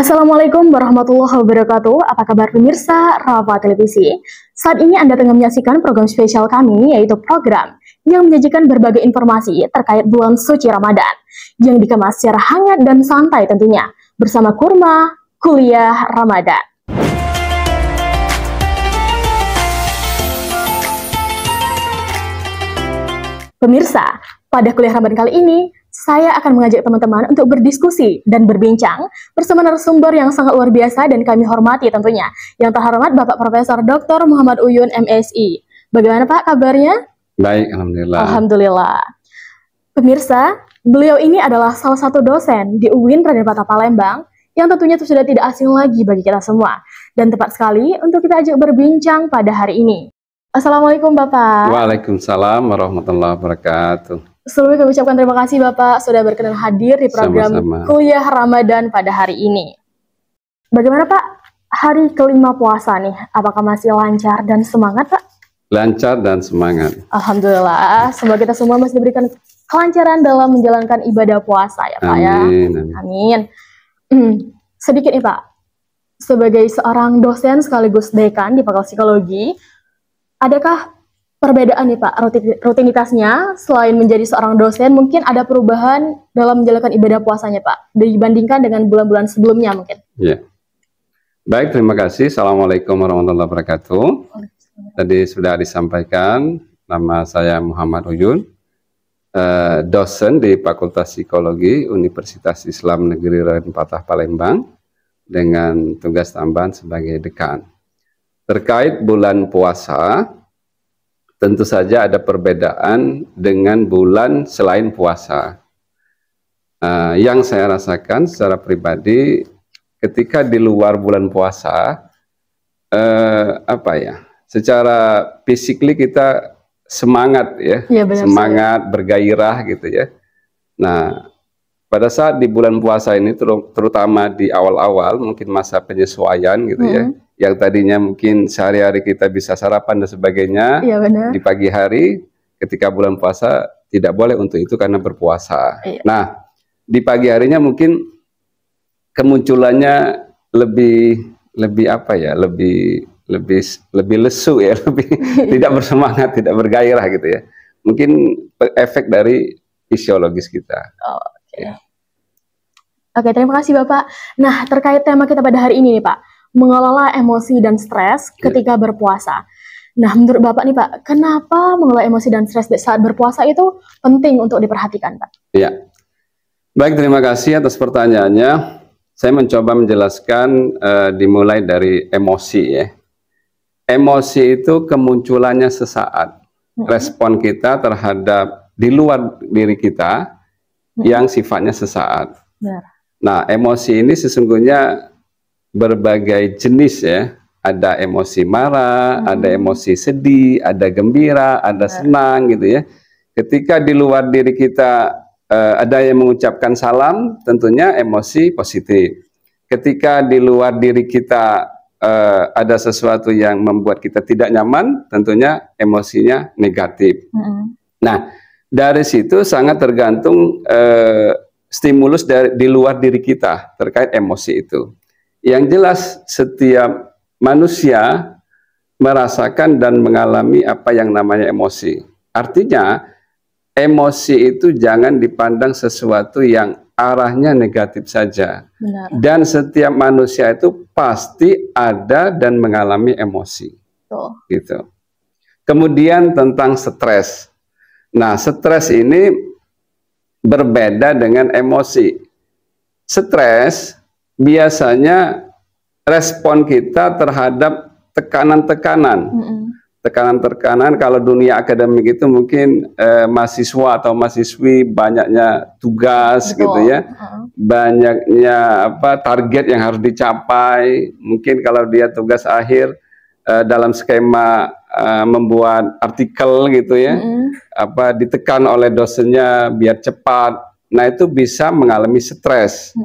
Assalamualaikum warahmatullahi wabarakatuh. Apa kabar pemirsa Rafa Televisi? Saat ini Anda tengah menyaksikan program spesial kami, yaitu program yang menyajikan berbagai informasi terkait bulan suci Ramadan, yang dikemas secara hangat dan santai tentunya, bersama Kurma Kuliah Ramadan. Pemirsa, pada kuliah Ramadan kali ini, saya akan mengajak teman-teman untuk berdiskusi dan berbincang bersama narasumber yang sangat luar biasa dan kami hormati tentunya. Yang terhormat Bapak Profesor Dr. Muhammad Uyun, MSI. Bagaimana Pak kabarnya? Baik, Alhamdulillah. Alhamdulillah. Pemirsa, beliau ini adalah salah satu dosen di UIN Raden Patah Palembang yang tentunya itu sudah tidak asing lagi bagi kita semua. Dan tepat sekali untuk kita ajak berbincang pada hari ini. Assalamualaikum Bapak. Waalaikumsalam warahmatullahi wabarakatuh. Sebelumnya kami ucapkan terima kasih Bapak sudah berkenan hadir di program Sama-sama. Kuliah Ramadan pada hari ini. Bagaimana Pak hari kelima puasa nih? Apakah masih lancar dan semangat Pak? Lancar dan semangat. Alhamdulillah, semoga kita semua masih diberikan kelancaran dalam menjalankan ibadah puasa ya Pak ya. Amin. Amin. Sedikit nih Pak, sebagai seorang dosen sekaligus dekan di Fakultas Psikologi, adakah perbedaan nih Pak, rutinitasnya selain menjadi seorang dosen, mungkin ada perubahan dalam menjalankan ibadah puasanya Pak, dibandingkan dengan bulan-bulan sebelumnya mungkin? Ya. Baik, terima kasih. Assalamualaikum warahmatullahi wabarakatuh. Tadi sudah disampaikan, nama saya Muhammad Uyun, dosen di Fakultas Psikologi Universitas Islam Negeri Raden Patah Palembang, dengan tugas tambahan sebagai dekan. Terkait bulan puasa, tentu saja ada perbedaan dengan bulan selain puasa. Yang saya rasakan secara pribadi, ketika di luar bulan puasa, secara fisikly kita semangat ya, semangat, bergairah gitu ya. Nah, pada saat di bulan puasa ini, terutama di awal-awal, mungkin masa penyesuaian gitu ya, yang tadinya mungkin sehari-hari kita bisa sarapan dan sebagainya, di pagi hari ketika bulan puasa tidak boleh untuk itu karena berpuasa. Nah, di pagi harinya mungkin kemunculannya lebih lesu ya, lebih tidak bersemangat, tidak bergairah gitu ya. Mungkin efek dari fisiologis kita. Oke, terima kasih Bapak. Nah, terkait tema kita pada hari ini nih Pak, mengelola emosi dan stres ketika berpuasa. Nah, menurut Bapak nih Pak, kenapa mengelola emosi dan stres saat berpuasa itu penting untuk diperhatikan Pak? Iya. Baik, terima kasih atas pertanyaannya. Saya mencoba menjelaskan dimulai dari emosi ya. Emosi itu kemunculannya sesaat. Respon kita terhadap di luar diri kita yang sifatnya sesaat. Nah, emosi ini sesungguhnya berbagai jenis ya. Ada emosi marah, ada emosi sedih, ada gembira, ada senang gitu ya. Ketika di luar diri kita ada yang mengucapkan salam, tentunya emosi positif. Ketika di luar diri kita ada sesuatu yang membuat kita tidak nyaman, tentunya emosinya negatif. Nah, dari situ sangat tergantung stimulus di luar diri kita terkait emosi itu. Yang jelas setiap manusia merasakan dan mengalami apa yang namanya emosi. Artinya emosi itu jangan dipandang sesuatu yang arahnya negatif saja. Dan setiap manusia itu pasti ada dan mengalami emosi. Gitu. Kemudian tentang stres. Nah, stres ini berbeda dengan emosi. Stres biasanya respon kita terhadap tekanan-tekanan. Tekanan-tekanan kalau dunia akademik itu mungkin mahasiswa atau mahasiswi banyaknya tugas gitu ya. Banyaknya target yang harus dicapai. Mungkin kalau dia tugas akhir dalam skema membuat artikel gitu ya, ditekan oleh dosennya biar cepat. Nah, itu bisa mengalami stres.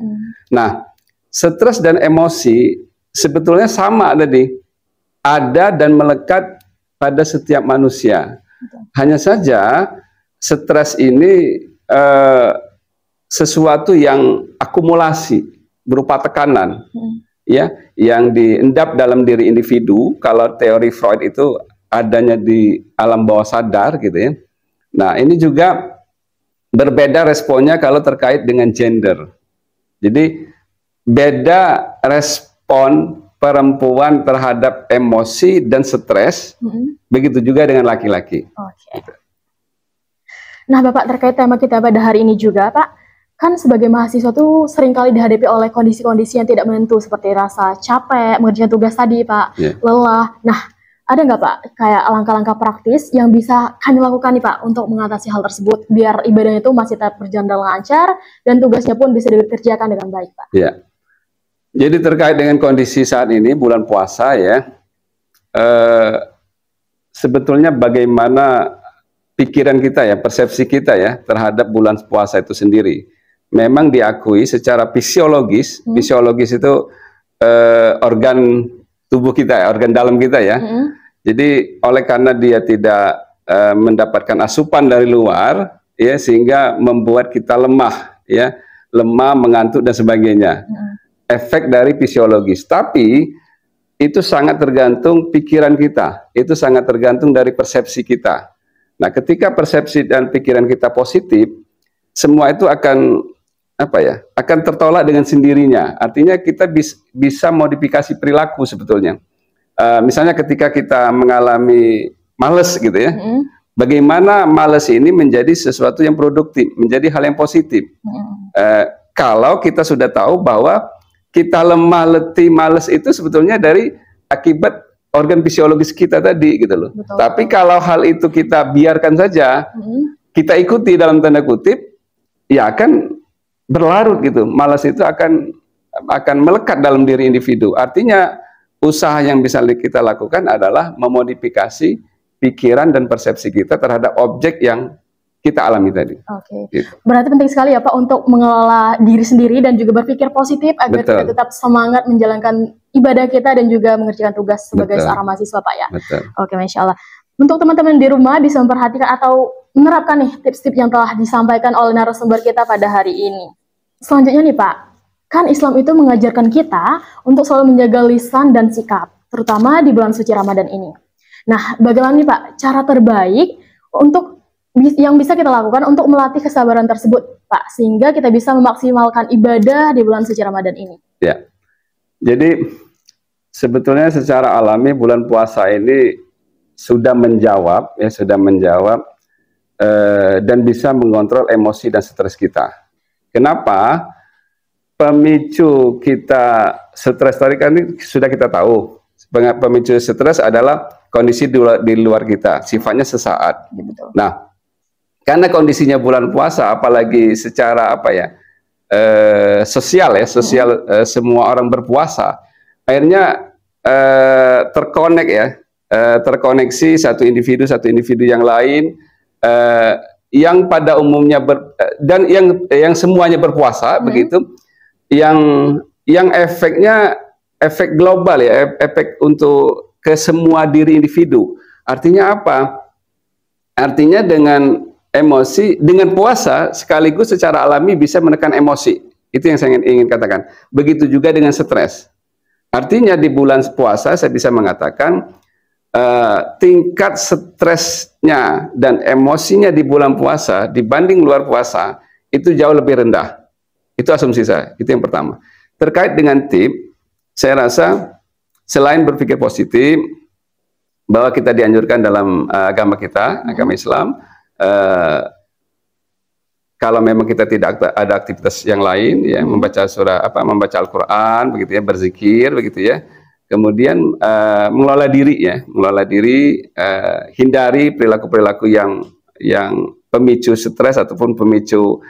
Nah, stres dan emosi sebetulnya sama tadi, ada dan melekat pada setiap manusia. Hanya saja stres ini sesuatu yang akumulasi. berupa tekanan, ya, yang diendap dalam diri individu. Kalau teori Freud itu adanya di alam bawah sadar, gitu ya. Nah, ini juga berbeda responnya kalau terkait dengan gender. Jadi beda respon perempuan terhadap emosi dan stres, begitu juga dengan laki-laki. Oke. Nah, Bapak, terkait tema kita pada hari ini juga, Pak, kan sebagai mahasiswa tuh seringkali dihadapi oleh kondisi-kondisi yang tidak menentu, seperti rasa capek, mengerjakan tugas tadi, Pak, lelah. Nah, ada nggak, Pak, kayak langkah-langkah praktis yang bisa kami lakukan nih, Pak, untuk mengatasi hal tersebut, biar ibadahnya itu masih tetap berjalan dengan lancar, dan tugasnya pun bisa dikerjakan dengan baik, Pak? Ya. Jadi terkait dengan kondisi saat ini, bulan puasa ya, sebetulnya bagaimana pikiran kita ya, persepsi kita ya terhadap bulan puasa itu sendiri. Memang diakui secara fisiologis, fisiologis itu organ tubuh kita ya, organ dalam kita ya. Jadi oleh karena dia tidak mendapatkan asupan dari luar, ya, sehingga membuat kita lemah, ya, lemah, mengantuk dan sebagainya. Efek dari fisiologis. Tapi itu sangat tergantung pikiran kita, itu sangat tergantung dari persepsi kita. Nah, ketika persepsi dan pikiran kita positif, semua itu akan akan tertolak dengan sendirinya. Artinya kita bisa modifikasi perilaku sebetulnya. Misalnya ketika kita mengalami males gitu ya, bagaimana males ini menjadi sesuatu yang produktif, menjadi hal yang positif. Kalau kita sudah tahu bahwa kita lemah, letih, males itu sebetulnya dari akibat organ fisiologis kita tadi gitu loh. Betul. Tapi kalau hal itu kita biarkan saja, kita ikuti dalam tanda kutip, ya akan berlarut gitu. Malas itu akan melekat dalam diri individu. Artinya usaha yang bisa kita lakukan adalah memodifikasi pikiran dan persepsi kita terhadap objek yang kita alami tadi. Oke. Gitu. Berarti penting sekali ya Pak untuk mengelola diri sendiri dan juga berpikir positif agar kita tetap semangat menjalankan ibadah kita dan juga mengerjakan tugas sebagai seorang mahasiswa, Pak, ya. Oke, Masya Allah. Untuk teman-teman di rumah bisa memperhatikan atau menerapkan nih tips-tips yang telah disampaikan oleh narasumber kita pada hari ini. Selanjutnya nih Pak, kan Islam itu mengajarkan kita untuk selalu menjaga lisan dan sikap, terutama di bulan suci Ramadan ini. Nah, bagaimana nih Pak cara terbaik untuk yang bisa kita lakukan untuk melatih kesabaran tersebut, Pak, sehingga kita bisa memaksimalkan ibadah di bulan suci Ramadan ini? Ya, jadi sebetulnya secara alami bulan puasa ini sudah menjawab, dan bisa mengontrol emosi dan stres kita. Kenapa? Pemicu kita stres tadi kan ini sudah kita tahu. Pemicu stres adalah kondisi di luar kita, sifatnya sesaat. Nah, karena kondisinya bulan puasa, apalagi secara sosial ya, semua orang berpuasa, akhirnya terkoneksi satu individu yang lain, yang pada umumnya dan yang semuanya berpuasa begitu, yang efeknya efek global ya, efek untuk ke semua diri individu. Artinya apa? Artinya dengan emosi, dengan puasa sekaligus secara alami bisa menekan emosi. Itu yang saya ingin katakan. Begitu juga dengan stres. Artinya di bulan puasa saya bisa mengatakan tingkat stresnya dan emosinya di bulan puasa dibanding luar puasa itu jauh lebih rendah. Itu asumsi saya. Itu yang pertama. Terkait dengan tip, saya rasa selain berpikir positif, bahwa kita dianjurkan dalam agama kita, agama Islam, kalau memang kita tidak ada aktivitas yang lain, ya, membaca membaca Al-Quran, begitu ya, berzikir, begitu ya, kemudian mengelola diri, hindari perilaku-perilaku yang pemicu stres ataupun pemicu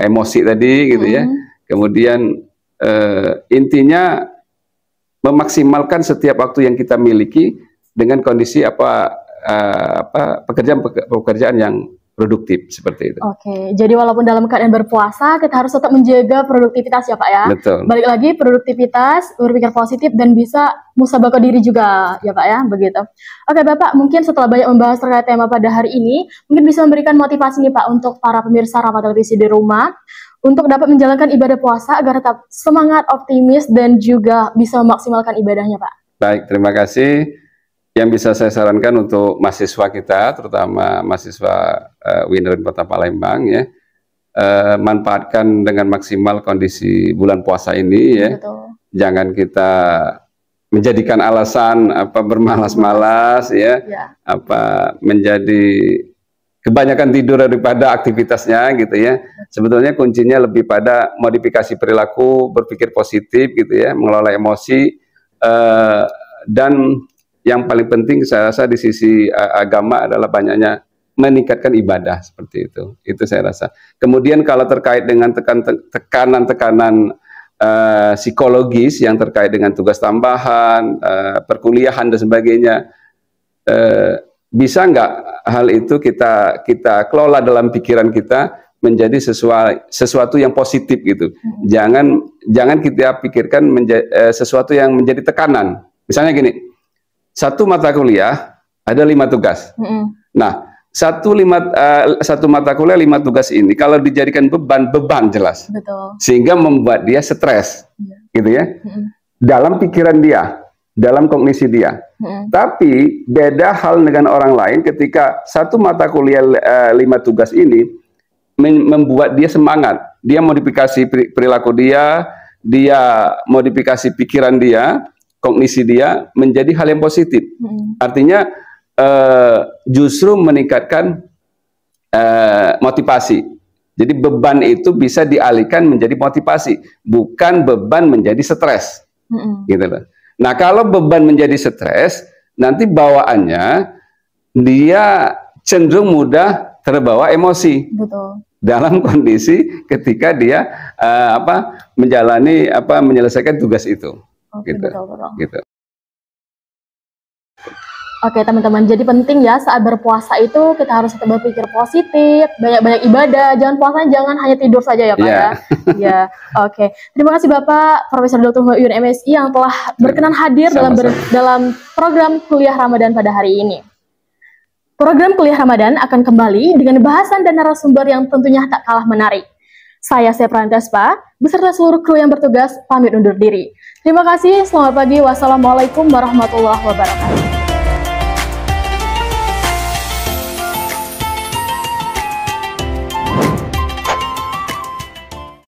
emosi tadi, gitu ya. Kemudian intinya memaksimalkan setiap waktu yang kita miliki dengan kondisi pekerjaan yang produktif seperti itu. Oke, jadi walaupun dalam keadaan berpuasa, kita harus tetap menjaga produktivitas ya Pak ya. Betul. Balik lagi produktivitas, berpikir positif dan bisa musabaqah diri juga ya Pak ya, begitu. Oke Bapak, mungkin setelah banyak membahas terkait tema pada hari ini, mungkin bisa memberikan motivasi nih Pak untuk para pemirsa Rahma Televisi di rumah untuk dapat menjalankan ibadah puasa agar tetap semangat, optimis, dan juga bisa memaksimalkan ibadahnya, Pak? Baik, terima kasih. Yang bisa saya sarankan untuk mahasiswa kita, terutama mahasiswa UIN Kota Palembang ya, manfaatkan dengan maksimal kondisi bulan puasa ini ya. Betul. Jangan kita menjadikan alasan apa bermalas-malas ya, apa menjadi kebanyakan tidur daripada aktivitasnya gitu ya. Sebetulnya kuncinya lebih pada modifikasi perilaku, berpikir positif gitu ya, mengelola emosi, dan yang paling penting saya rasa di sisi agama adalah banyaknya meningkatkan ibadah seperti itu. Itu saya rasa. Kemudian kalau terkait dengan tekanan-tekanan psikologis yang terkait dengan tugas tambahan, perkuliahan dan sebagainya, bisa nggak hal itu kita kelola dalam pikiran kita menjadi sesuatu yang positif gitu. Jangan kita pikirkan sesuatu yang menjadi tekanan. Misalnya gini, satu mata kuliah ada 5 tugas. Nah, satu mata kuliah 5 tugas ini kalau dijadikan beban jelas. Betul. Sehingga membuat dia stres, gitu ya, dalam pikiran dia, dalam kognisi dia. Tapi beda hal dengan orang lain ketika satu mata kuliah 5 tugas ini membuat dia semangat, dia modifikasi perilaku dia modifikasi pikiran dia, kognisi dia menjadi hal yang positif. Artinya justru meningkatkan motivasi. Jadi beban itu bisa dialihkan menjadi motivasi, bukan beban menjadi stres. Gitu loh. Nah, kalau beban menjadi stres, nanti bawaannya dia cenderung mudah terbawa emosi. Betul. Dalam kondisi ketika dia menyelesaikan tugas itu. Oke, gitu. betul. Gitu. Oke teman-teman, jadi penting ya saat berpuasa itu kita harus tetap berpikir positif, banyak-banyak ibadah, jangan hanya tidur saja ya Pak ya. Ya, oke. Terima kasih Bapak Profesor Dr. Muhammad Yun MSI yang telah berkenan hadir dalam program Kuliah Ramadan pada hari ini. Program Kuliah Ramadan akan kembali dengan bahasan dan narasumber yang tentunya tak kalah menarik. Saya Seprantaspa, beserta seluruh kru yang bertugas, pamit undur diri. Terima kasih, selamat pagi, wassalamualaikum warahmatullahi wabarakatuh.